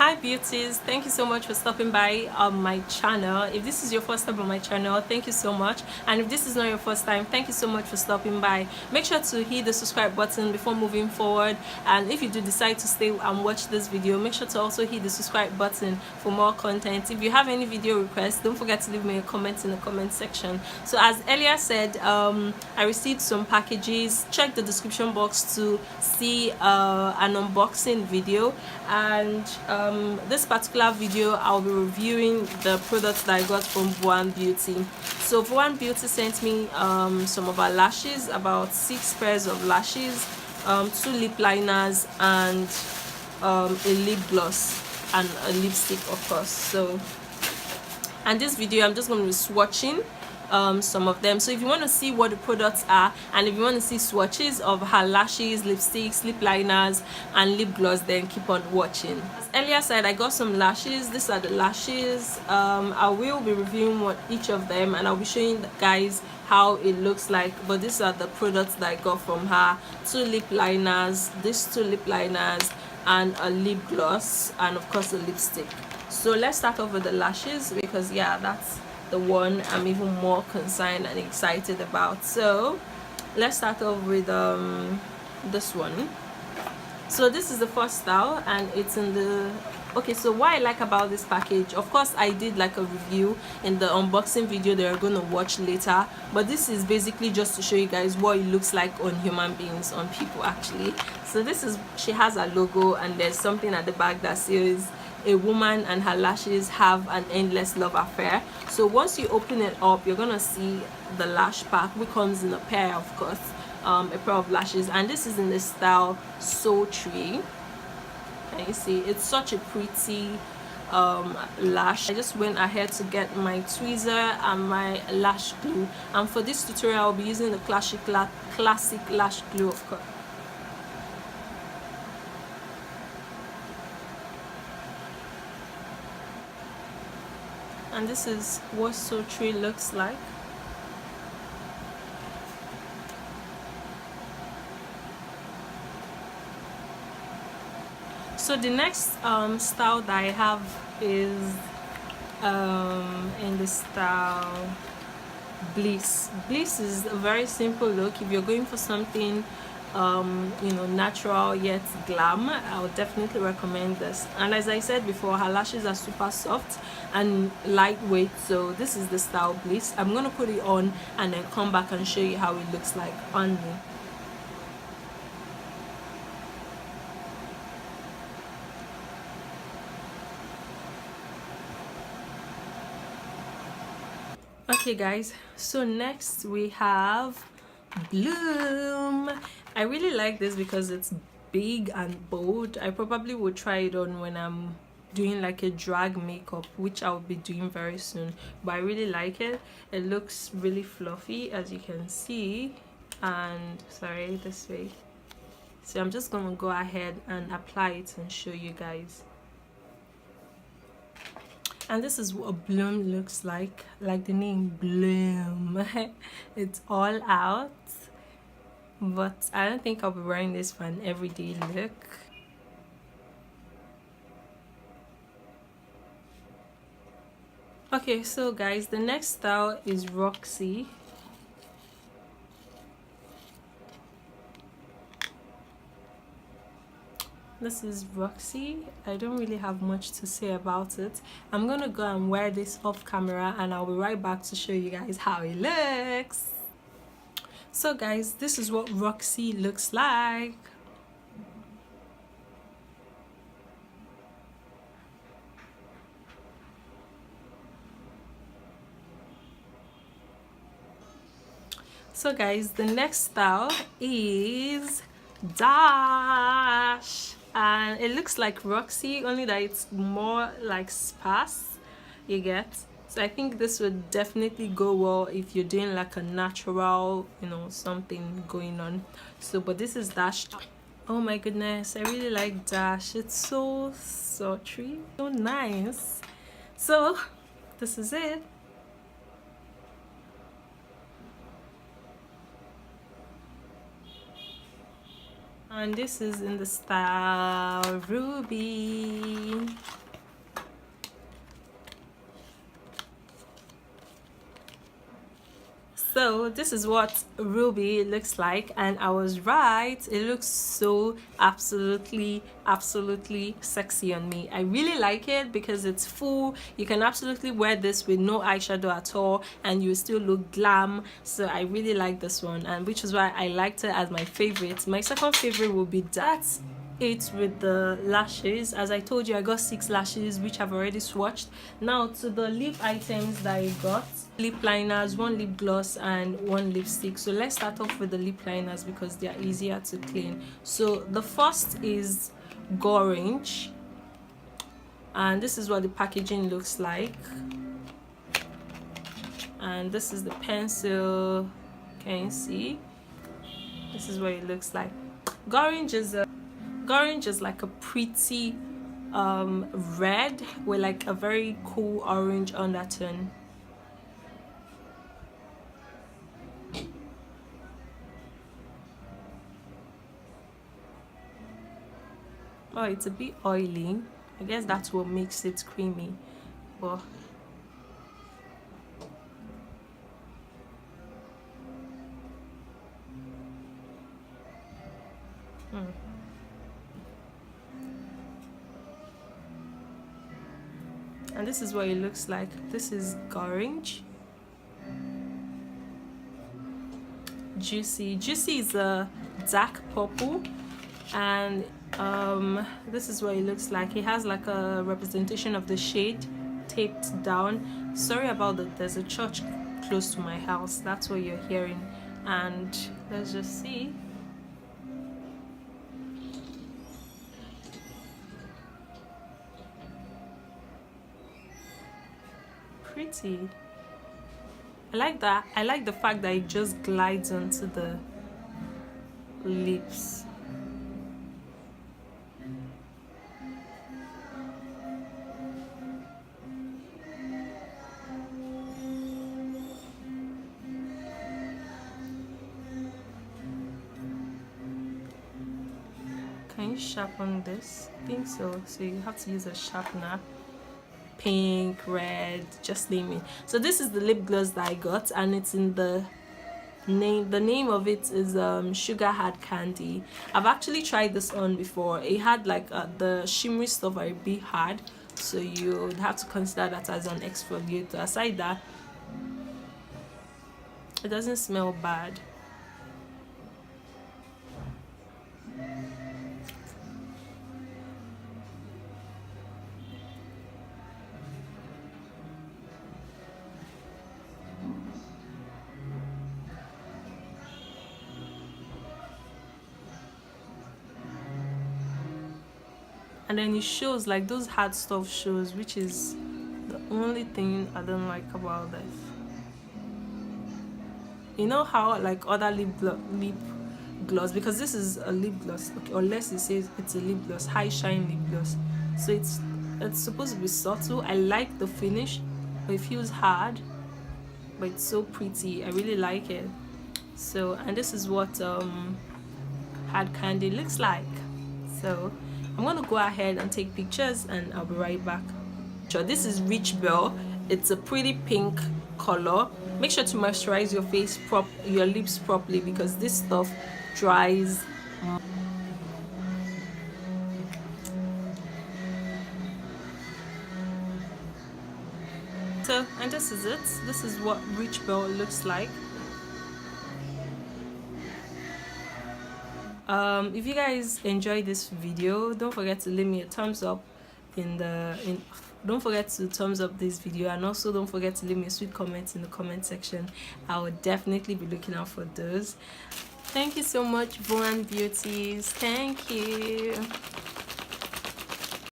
Hi beauties, thank you so much for stopping by on my channel. If this is your first time on my channel, thank you so much, and if this is not your first time, thank you so much for stopping by. Make sure to hit the subscribe button before moving forward, and if you do decide to stay and watch this video, make sure to also hit the subscribe button for more content. If you have any video requests, don't forget to leave me a comment in the comment section. So as earlier said, I received some packages. Check the description box to see an unboxing video, and this particular video I'll be reviewing the products that I got from Voanbeauties. So Voanbeauties sent me some of our lashes, about 6 pairs of lashes, 2 lip liners, and a lip gloss and a lipstick, of course. So, and this video I'm just going to be swatching some of them. So if you want to see what the products are, and if you want to see swatches of her lashes, lipsticks, lip liners, and lip gloss, then keep on watching. As earlier said, I got some lashes. These are the lashes. I will be reviewing each of them, and I'll be showing you guys how it looks like. But these are the products that I got from her: 2 lip liners, these 2 lip liners, and a lip gloss, and of course a lipstick. So let's start off with the lashes, because yeah, that's the one I'm even more concerned and excited about. So let's start off with this one. So this is the first style, and it's in the so what I like about this package, of course I did like a review in the unboxing video that you're gonna watch later, but this is basically just to show you guys what it looks like on human beings, on people actually. So this is, she has a logo, and there's something at the back that says a woman and her lashes have an endless love affair. So once you open it up, you're gonna see the lash pack, which comes in a pair, of course, a pair of lashes, and this is in the style Sultry. Can you see? It's such a pretty lash. I just went ahead to get my tweezer and my lash glue, and for this tutorial I'll be using the classic lash glue, of course. And this is what Sultry looks like. So the next style that I have is in the style Bliss. Bliss is a very simple look. If you're going for something you know, natural yet glam, I would definitely recommend this. And as I said before, her lashes are super soft and lightweight, so this is the style Bliss. I'm gonna put it on and then come back and show you how it looks like on me. Okay guys, so next we have Bloom. I really like this because it's big and bold. I probably would try it on when I'm doing like a drag makeup, which I'll be doing very soon, but I really like it. It looks really fluffy, as you can see, and sorry, this way. So I'm just gonna go ahead and apply it and show you guys. And this is what Bloom looks like the name Bloom. It's all out, but I don't think I'll be wearing this for an everyday look. Okay, so guys, the next style is Roxy. This is Roxy. I don't really have much to say about it. I'm gonna go and wear this off camera, and I'll be right back to show you guys how it looks. So guys, this is what Roxy looks like. So guys, the next style is Dash, and it looks like Roxy, only that it's more like sparse, you get. So I think this would definitely go well if you're doing like a natural, you know, something going on. So but this is Dash. Oh my goodness, I really like Dash. It's so sultry, so nice. So this is it. And this is in the style Ruby. So this is what Ruby looks like, and I was right. It looks so absolutely sexy on me. I really like it because it's full. You can absolutely wear this with no eyeshadow at all and you still look glam. So I really like this one, and which is why I liked it as my favorite. My second favorite will be that it with the lashes. As I told you, I got 6 lashes which I've already swatched. Now to the lip items that I got: lip liners, 1 lip gloss, and 1 lipstick. So let's start off with the lip liners because they are easier to clean. So the first is Orange, and this is what the packaging looks like, and this is the pencil. Can you see? This is what it looks like. Orange is like a pretty red with like a very cool orange undertone. Oh, it's a bit oily. I guess that's what makes it creamy, but and this is what it looks like. This is Orange. Juicy is a dark purple, and this is what it looks like. It has like a representation of the shade taped down. Sorry about that, there's a church close to my house, that's what you're hearing. And let's just see. Pretty. I like that. I like the fact that it just glides onto the lips. Can you sharpen this? I think so. So you have to use a sharpener. Pink, red, just name it. So this is the lip gloss that I got, and it's in the name of it is Sugar Hard Candy. I've actually tried this on before. It had like the shimmery stuff are a bit hard, so you would have to consider that as an exfoliator. Aside that, it doesn't smell bad. And then it shows, like those hard stuff shows, which is the only thing I don't like about this. You know how like other lip gloss, because this is a lip gloss, okay, unless it says it's a lip gloss, high shine lip gloss, so it's supposed to be subtle. I like the finish, but it feels hard, but it's so pretty. I really like it. So, and this is what Hard Candy looks like. So I'm gonna go ahead and take pictures and I'll be right back. So this is Rich Bell. It's a pretty pink color. Make sure to moisturize your lips properly because this stuff dries. So, and this is it. This is what Rich Bell looks like. If you guys enjoyed this video, don't forget to leave me a thumbs up don't forget to thumbs up this video, and also don't forget to leave me a sweet comment in the comment section. I will definitely be looking out for those. Thank you so much, Voanbeauties. Thank you.